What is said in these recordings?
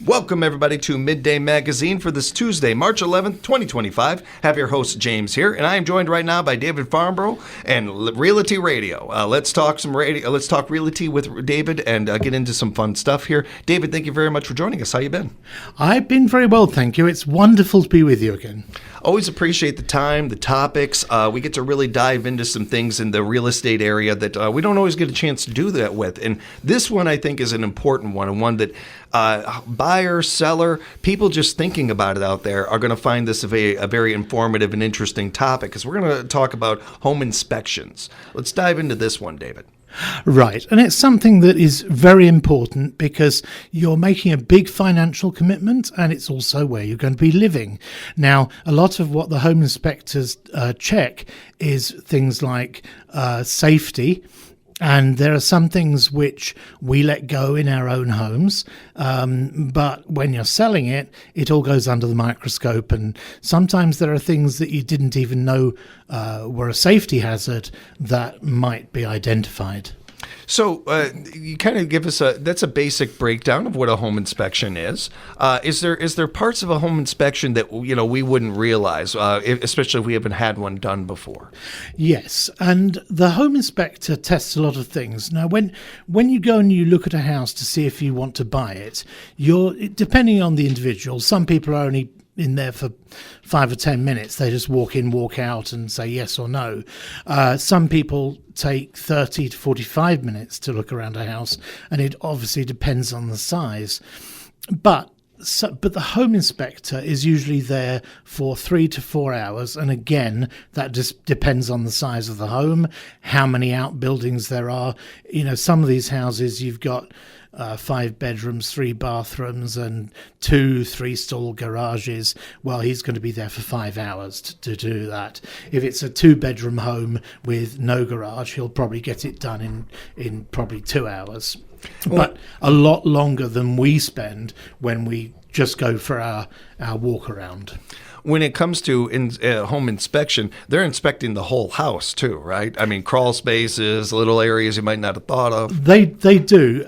Welcome, everybody, to Midday Magazine for this Tuesday, March 11th, 2025. Have your host, James, here, and I am joined right now by David Farmbrough and Realty Radio. Let's talk some radio. Let's talk Realty with David and get into some fun stuff here. David, thank you very much for joining us. How you been? I've been very well, thank you. It's wonderful to be with you again. Always appreciate the time, the topics. We get to really dive into some things in the real estate area that we don't always get a chance to do that with. And this one, I think, is an important one, and one that buyer, seller, people just thinking about it out there are going to find this a very informative and interesting topic, because we're going to talk about home inspections. Let's dive into this one, David. Right. And it's something that is very important because you're making a big financial commitment, and it's also where you're going to be living. Now, a lot of what the home inspectors check is things like safety. And there are some things which we let go in our own homes, but when you're selling it, it all goes under the microscope. And sometimes there are things that you didn't even know were a safety hazard that might be identified. So you kind of give us that's a basic breakdown of what a home inspection is. Is there parts of a home inspection that we wouldn't realize, especially if we haven't had one done before? Yes, and the home inspector tests a lot of things. Now, when you go and you look at a house to see if you want to buy it, depending on the individual, some people are only in there for 5 or 10 minutes. They just walk in, walk out and say yes or no. Some people take 30 to 45 minutes to look around a house, and it obviously depends on the size. But the home inspector is usually there for 3 to 4 hours. And again, that just depends on the size of the home, how many outbuildings there are. Some of these houses, you've got 5 bedrooms, 3 bathrooms, and 2 3-stall garages. Well, he's going to be there for 5 hours to do that. If it's a 2-bedroom home with no garage, he'll probably get it done in probably 2 hours. But a lot longer than we spend when we just go for our walk around. When it comes to home inspection, they're inspecting the whole house too, right? I mean, crawl spaces, little areas you might not have thought of. They do.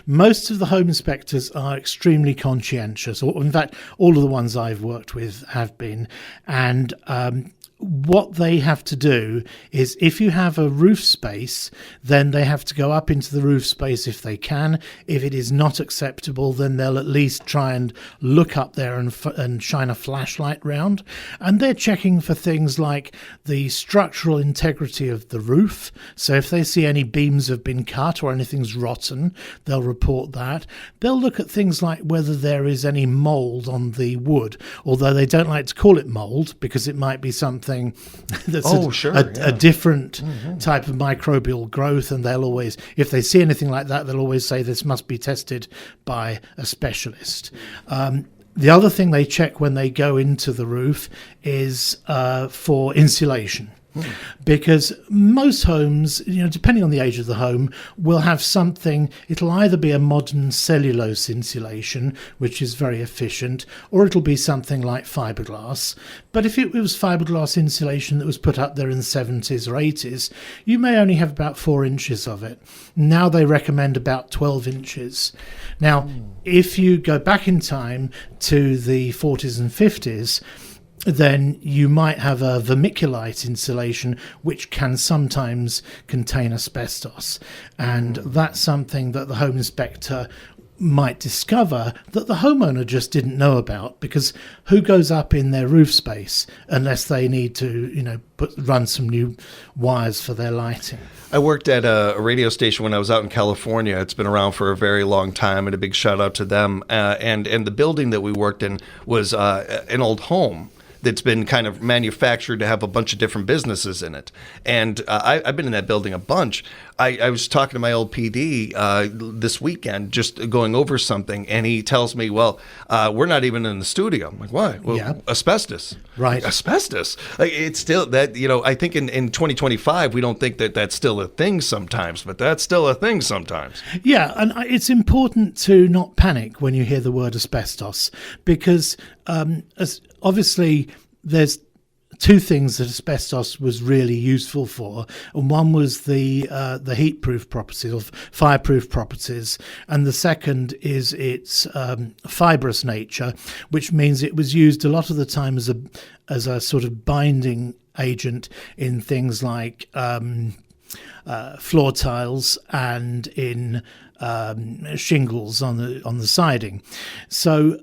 Most of the home inspectors are extremely conscientious, or in fact, all of the ones I've worked with have been. And what they have to do is, if you have a roof space, then they have to go up into the roof space if they can. If it is not acceptable, then they'll at least try and look up there and shine a flashlight round. And they're checking for things like the structural integrity of the roof. So if they see any beams have been cut or anything's rotten, they'll report that. They'll look at things like whether there is any mold on the wood, although they don't like to call it mold because it might be something that's a different type of microbial growth, and they'll always, if they see anything like that, they'll always say this must be tested by a specialist. The other thing they check when they go into the roof is for insulation. Because most homes, depending on the age of the home, will have something. It'll either be a modern cellulose insulation, which is very efficient, or it'll be something like fiberglass. But if it was fiberglass insulation that was put up there in the 70s or 80s, you may only have about 4 inches of it. Now they recommend about 12 inches. Now, if you go back in time to the 40s and 50s, then you might have a vermiculite insulation, which can sometimes contain asbestos. And that's something that the home inspector might discover that the homeowner just didn't know about, because who goes up in their roof space unless they need to, run some new wires for their lighting? I worked at a radio station when I was out in California. It's been around for a very long time, and a big shout out to them. And the building that we worked in was an old home that's been kind of manufactured to have a bunch of different businesses in it. And I've been in that building a bunch. I was talking to my old PD this weekend, just going over something, and he tells me, well, we're not even in the studio. I'm like, why? Well, yeah. Asbestos. Right. Asbestos. It's still that, I think in 2025, we don't think that that's still a thing sometimes, but that's still a thing sometimes. Yeah, and it's important to not panic when you hear the word asbestos, because obviously there's two things that asbestos was really useful for, and one was the heat-proof properties or fireproof properties, and the second is its fibrous nature, which means it was used a lot of the time as a sort of binding agent in things like floor tiles and in shingles on the siding. So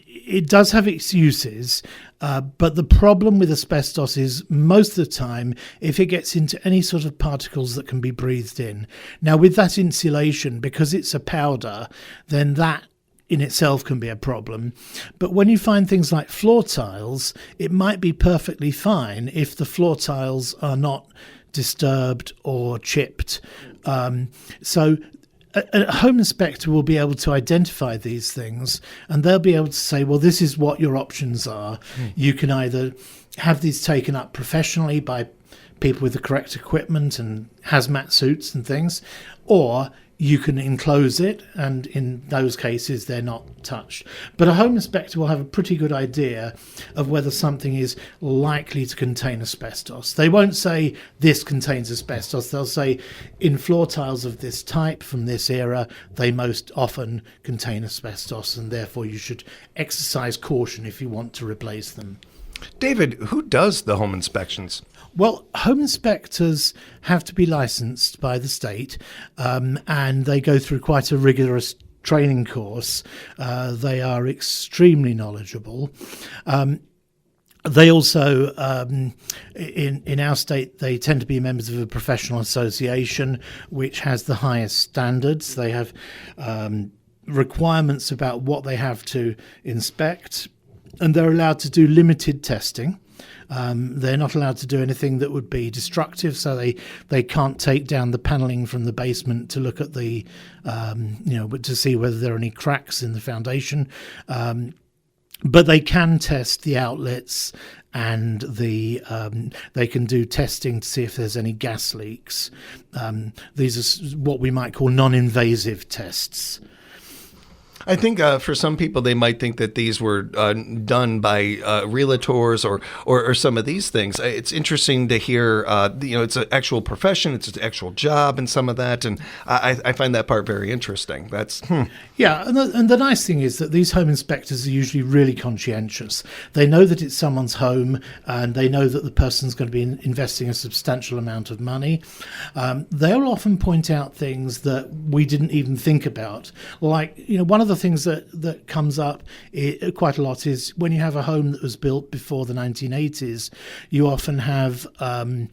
it does have its uses, but the problem with asbestos is most of the time, if it gets into any sort of particles that can be breathed in. Now, with that insulation, because it's a powder, then that in itself can be a problem. But when you find things like floor tiles, it might be perfectly fine if the floor tiles are not disturbed or chipped. So a home inspector will be able to identify these things, and they'll be able to say, well, this is what your options are. You can either have these taken up professionally by people with the correct equipment and hazmat suits and things, or you can enclose it, and in those cases they're not touched. But a home inspector will have a pretty good idea of whether something is likely to contain asbestos. They won't say this contains asbestos. They'll say in floor tiles of this type from this era, they most often contain asbestos, and therefore you should exercise caution if you want to replace them. David, who does the home inspections? Well, home inspectors have to be licensed by the state, and they go through quite a rigorous training course. They are extremely knowledgeable. They also, in our state, they tend to be members of a professional association which has the highest standards. They have requirements about what they have to inspect, and they're allowed to do limited testing. They're not allowed to do anything that would be destructive, so they can't take down the panelling from the basement to look at the, to see whether there are any cracks in the foundation. But they can test the outlets, and they can do testing to see if there's any gas leaks. These are what we might call non-invasive tests. I think for some people, they might think that these were done by realtors or some of these things. It's interesting to hear, it's an actual profession, it's an actual job and some of that. And I find that part very interesting. Yeah, and the nice thing is that these home inspectors are usually really conscientious. They know that it's someone's home, and they know that the person's going to be investing a substantial amount of money. They'll often point out things that we didn't even think about. Like, one of the things that comes up quite a lot is when you have a home that was built before the 1980s, you often have an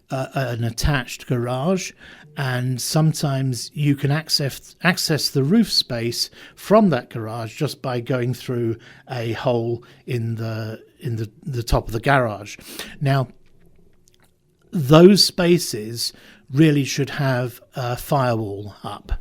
attached garage, and sometimes you can access the roof space from that garage just by going through a hole in the top of the garage. Now, those spaces really should have a firewall up,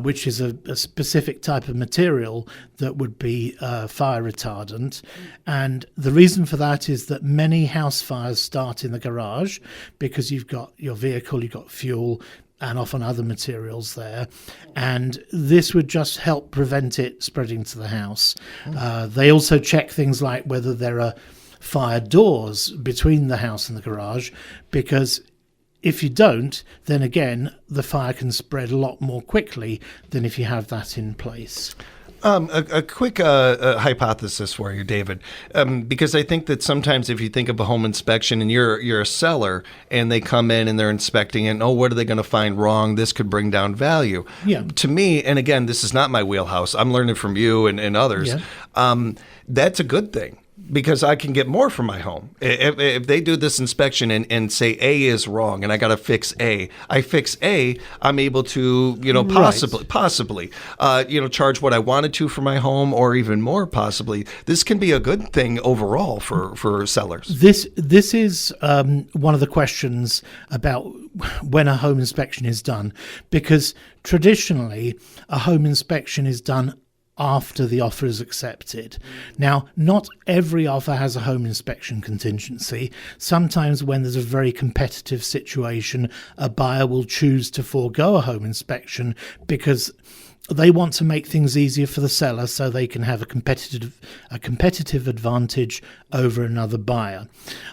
which is a specific type of material that would be fire retardant. And the reason for that is that many house fires start in the garage because you've got your vehicle, you've got fuel, and often other materials there. And this would just help prevent it spreading to the house. They also check things like whether there are fire doors between the house and the garage, because if you don't, then again, the fire can spread a lot more quickly than if you have that in place. A quick hypothesis for you, David, because I think that sometimes if you think of a home inspection and you're a seller and they come in and they're inspecting it, what are they going to find wrong? This could bring down value. Yeah. To me, and again, this is not my wheelhouse. I'm learning from you and others. Yeah. That's a good thing, because I can get more for my home. If they do this inspection and say A is wrong and I got to fix A, I fix A, I'm able to, possibly, charge what I wanted to for my home, or even more possibly. This can be a good thing overall for sellers. This is one of the questions about when a home inspection is done, because traditionally a home inspection is done after the offer is accepted. Now, not every offer has a home inspection contingency. Sometimes when there's a very competitive situation, a buyer will choose to forego a home inspection because they want to make things easier for the seller so they can have a competitive advantage over another buyer.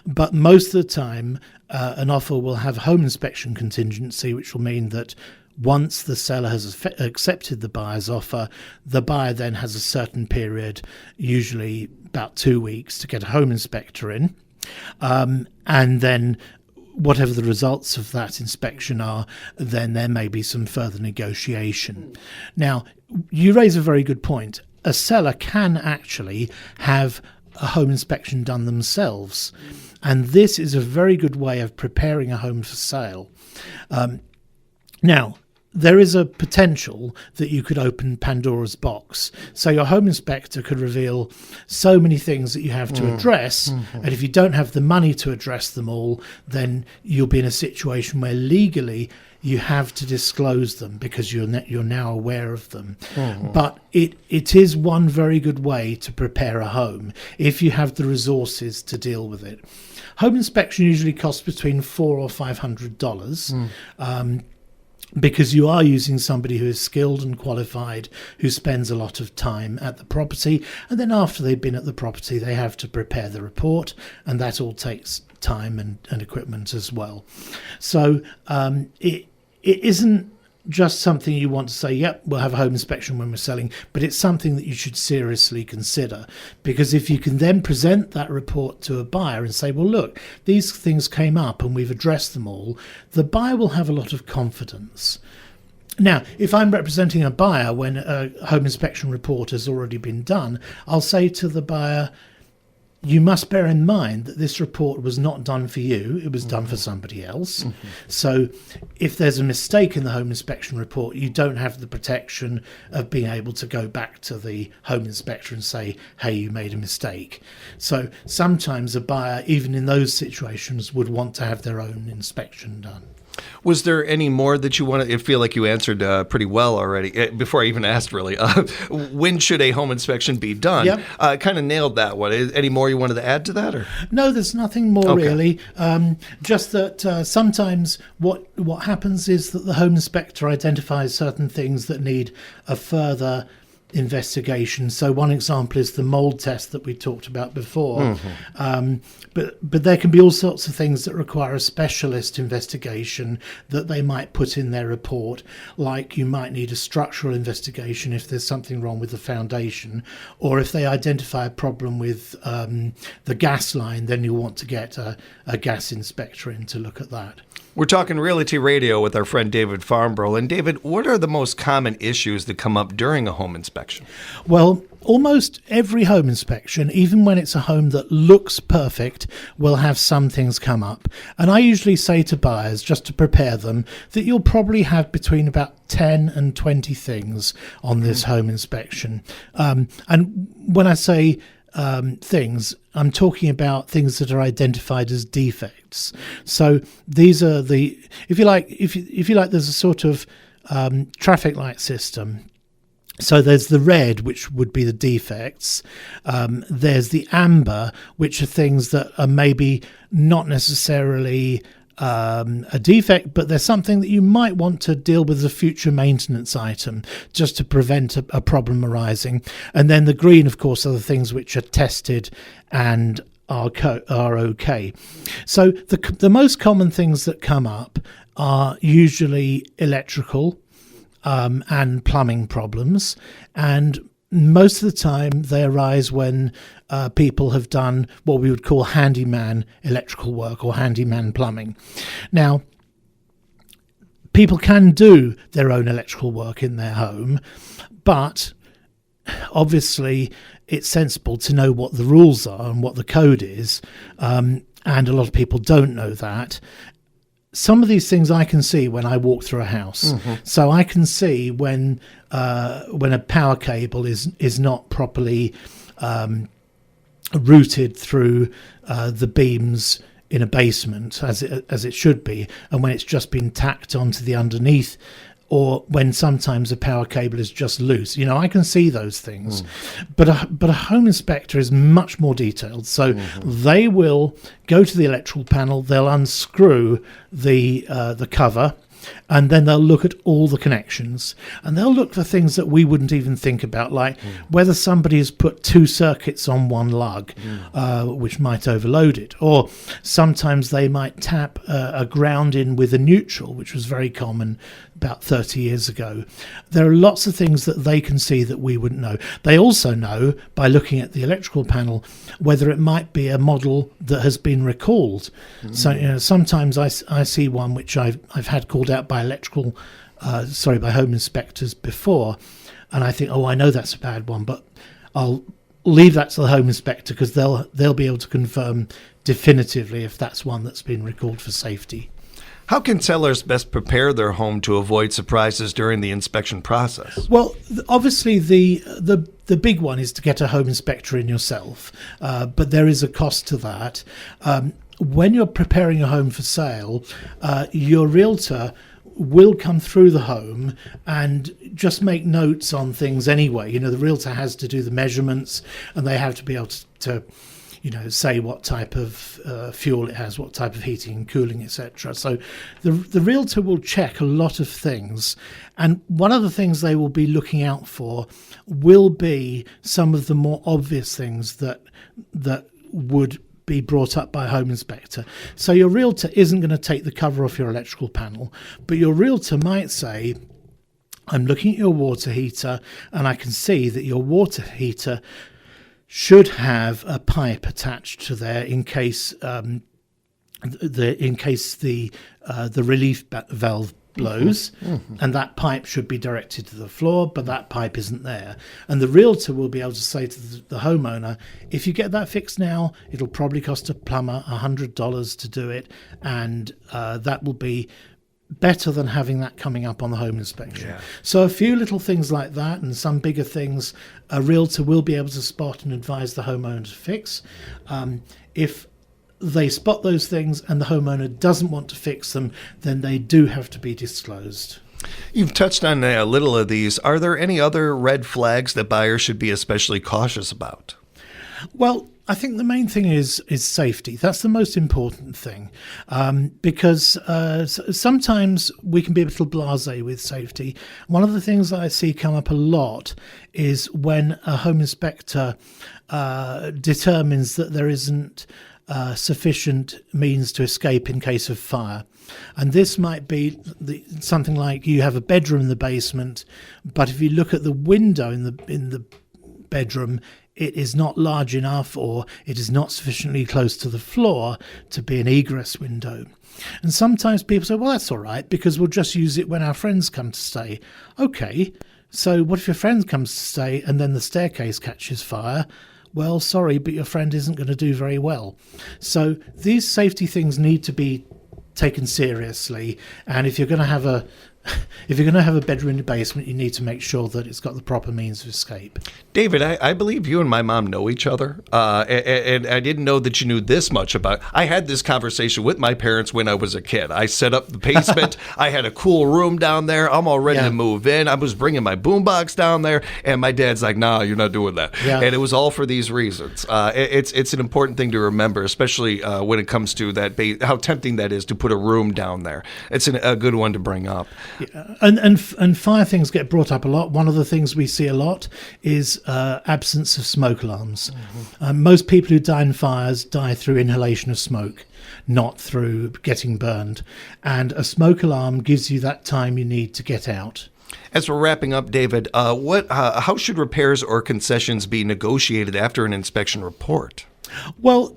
But most of the time, an offer will have a home inspection contingency, which will mean that once the seller has accepted the buyer's offer, the buyer then has a certain period, usually about 2 weeks, to get a home inspector in. And then whatever the results of that inspection are, then there may be some further negotiation. Now, you raise a very good point. A seller can actually have a home inspection done themselves. And this is a very good way of preparing a home for sale. Now, there is a potential that you could open Pandora's box. So your home inspector could reveal so many things that you have to address. And if you don't have the money to address them all, then you'll be in a situation where legally you have to disclose them because you're now aware of them. But it is one very good way to prepare a home if you have the resources to deal with it. Home inspection usually costs between $400 or $500. Because you are using somebody who is skilled and qualified, who spends a lot of time at the property, and then after they've been at the property, they have to prepare the report, and that all takes time and equipment as well. So it isn't just something you want to say, yep, we'll have a home inspection when we're selling, but it's something that you should seriously consider, because if you can then present that report to a buyer and say, well, look, these things came up and we've addressed them all, the buyer will have a lot of confidence. Now, if I'm representing a buyer when a home inspection report has already been done, I'll say to the buyer, you must bear in mind that this report was not done for you, it was done for somebody else. So if there's a mistake in the home inspection report, you don't have the protection of being able to go back to the home inspector and say, hey, you made a mistake. So sometimes a buyer, even in those situations, would want to have their own inspection done. Was there any more that you want to? I feel like you answered pretty well already before I even asked, really. When should a home inspection be done? Yep. Kind of nailed that one. Any more you wanted to add to that? Or? No, there's nothing more really. Just that sometimes what happens is that the home inspector identifies certain things that need a further investigation. So one example is the mold test that we talked about before. But there can be all sorts of things that require a specialist investigation that they might put in their report, like you might need a structural investigation if there's something wrong with the foundation, or if they identify a problem with the gas line, then you'll want to get a gas inspector in to look at that. We're talking Realty Radio with our friend David Farmbrough. And David, what are the most common issues that come up during a home inspection? Well, almost every home inspection, even when it's a home that looks perfect, will have some things come up. And I usually say to buyers, just to prepare them, that you'll probably have between about 10 and 20 things on this home inspection. And when I say things, I'm talking about things that are identified as defects. So these are the, if you like, there's a sort of traffic light system. So there's the red, which would be the defects. There's the amber, which are things that are maybe not necessarily a defect, but there's something that you might want to deal with as a future maintenance item just to prevent a problem arising. And then the green, of course, are the things which are tested and are okay. So the most common things that come up are usually electrical and plumbing problems, and most of the time they arise when people have done what we would call handyman electrical work or handyman plumbing. Now, people can do their own electrical work in their home, but obviously it's sensible to know what the rules are and what the code is, and a lot of people don't know that. Some of these things I can see when I walk through a house. So I can see when a power cable is not properly routed through the beams in a basement as it should be, and when it's just been tacked onto the underneath, or when sometimes a power cable is just loose. You know, I can see those things. But a home inspector is much more detailed. So they will go to the electrical panel, they'll unscrew the cover, and then they'll look at all the connections, and they'll look for things that we wouldn't even think about, like whether somebody has put 2 circuits on one lug, which might overload it, or sometimes they might tap a ground in with a neutral, which was very common about 30 years ago. There are lots of things that they can see that we wouldn't know. They also know, by looking at the electrical panel, whether it might be a model that has been recalled. So sometimes I see one which I've had called out by by home inspectors before, and I think, oh, I know that's a bad one, but I'll leave that to the home inspector, because they'll be able to confirm definitively if that's one that's been recalled for safety. How can sellers best prepare their home to avoid surprises during the inspection process? Well, obviously the big one is to get a home inspector in yourself, but there is a cost to that. When you're preparing a home for sale, your realtor will come through the home and just make notes on things anyway. The realtor has to do the measurements, and they have to be able to say what type of fuel it has, what type of heating and cooling, etc. So the realtor will check a lot of things, and one of the things they will be looking out for will be some of the more obvious things that would be brought up by a home inspector. So your realtor isn't going to take the cover off your electrical panel, but your realtor might say, I'm looking at your water heater, and I can see that your water heater should have a pipe attached to there in case the relief valve blows, and that pipe should be directed to the floor, but that pipe isn't there. And the realtor will be able to say to the homeowner, if you get that fixed now, it'll probably cost a plumber $100 to do it, and that will be better than having that coming up on the home inspection. Yeah. So a few little things like that, and some bigger things, a realtor will be able to spot and advise the homeowner to fix. If they spot those things and the homeowner doesn't want to fix them, then they do have to be disclosed. You've touched on a little of these. Are there any other red flags that buyers should be especially cautious about? Well, I think the main thing is safety. That's the most important thing, because sometimes we can be a little blasé with safety. One of the things that I see come up a lot is when a home inspector determines that there isn't sufficient means to escape in case of fire. And this might be something like you have a bedroom in the basement, but if you look at the window in the bedroom, it is not large enough, or it is not sufficiently close to the floor to be an egress window. And sometimes people say, well, that's all right, because we'll just use it when our friends come to stay. Okay, so what if your friend comes to stay and then the staircase catches fire? Well, sorry, but your friend isn't going to do very well. So these safety things need to be taken seriously, and if you're going to have a bedroom in your basement, you need to make sure that it's got the proper means of escape. David, I believe you and my mom know each other, and I didn't know that you knew this much about it. I had this conversation with my parents when I was a kid. I set up the basement. I had a cool room down there. I'm all ready to move in. I was bringing my boombox down there, and my dad's like, nah, you're not doing that. Yeah. And it was all for these reasons. It's an important thing to remember, especially when it comes to that how tempting that is to put a room down there. It's a good one to bring up. Yeah. And fire things get brought up a lot. One of the things we see a lot is absence of smoke alarms. Most people who die in fires die through inhalation of smoke, not through getting burned. And a smoke alarm gives you that time you need to get out. As we're wrapping up, David, how should repairs or concessions be negotiated after an inspection report? Well,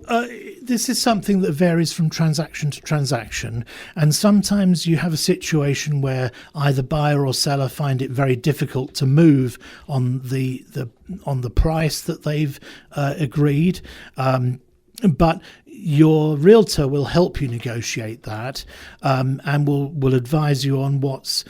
this is something that varies from transaction to transaction, and sometimes you have a situation where either buyer or seller find it very difficult to move on the price that they've agreed, but your realtor will help you negotiate that, and will advise you on what's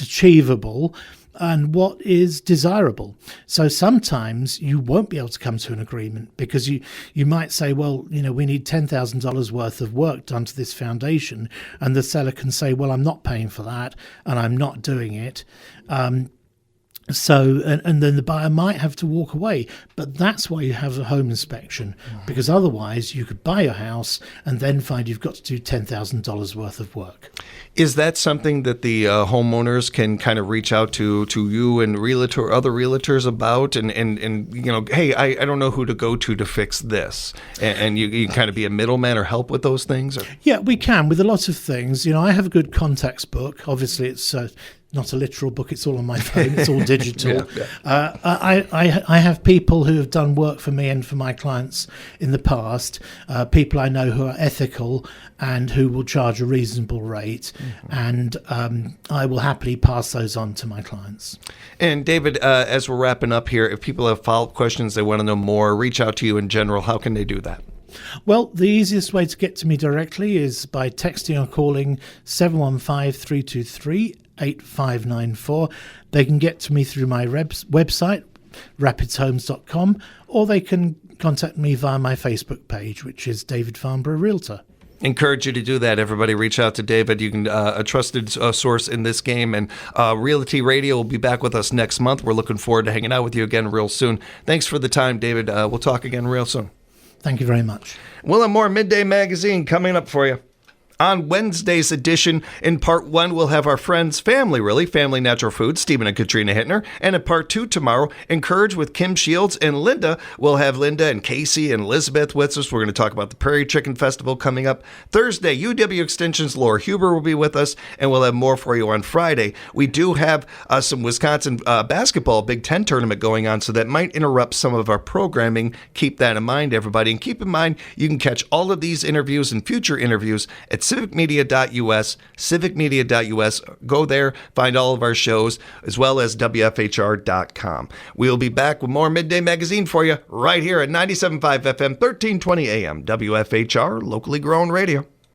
achievable and what is desirable. So sometimes you won't be able to come to an agreement because you might say, well, we need $10,000 worth of work done to this foundation, and the seller can say, well, I'm not paying for that and I'm not doing it. So, and then the buyer might have to walk away. But that's why you have a home inspection, because otherwise you could buy a house and then find you've got to do $10,000 worth of work. Is that something that the homeowners can kind of reach out to you and other realtors about? And hey, I don't know who to go to fix this. And you can kind of be a middleman or help with those things? Or? Yeah, we can with a lot of things. I have a good contacts book. Obviously, it's not a literal book. It's all on my phone. It's all digital. I have people who have done work for me and for my clients in the past, people I know who are ethical and who will charge a reasonable rate. And I will happily pass those on to my clients. And David, as we're wrapping up here, if people have follow-up questions, they want to know more, reach out to you in general, how can they do that? Well, the easiest way to get to me directly is by texting or calling 715-323-8594. They can get to me through my website, rapidshomes.com, or they can contact me via my Facebook page, which is David Farmbrough Realtor. Encourage you to do that, everybody. Reach out to David. You can a trusted source in this game. And Realty Radio will be back with us next month. We're looking forward to hanging out with you again real soon. Thanks for the time, David. We'll talk again real soon. Thank you very much. We'll have more Midday Magazine coming up for you. On Wednesday's edition, in part 1, we'll have our friends, family natural foods, Stephen and Katrina Hittner. And in part 2 tomorrow, Encourage with Kim Shields and Linda. We'll have Linda and Casey and Elizabeth with us. We're going to talk about the Prairie Chicken Festival coming up. Thursday, UW Extension's Laura Huber will be with us, and we'll have more for you on Friday. We do have some Wisconsin basketball Big Ten tournament going on, so that might interrupt some of our programming. Keep that in mind, everybody. And keep in mind, you can catch all of these interviews and future interviews at civicmedia.us. Go there, find all of our shows, as well as WFHR.com. We'll be back with more Midday Magazine for you right here at 97.5 FM, 1320 AM, WFHR, locally grown radio.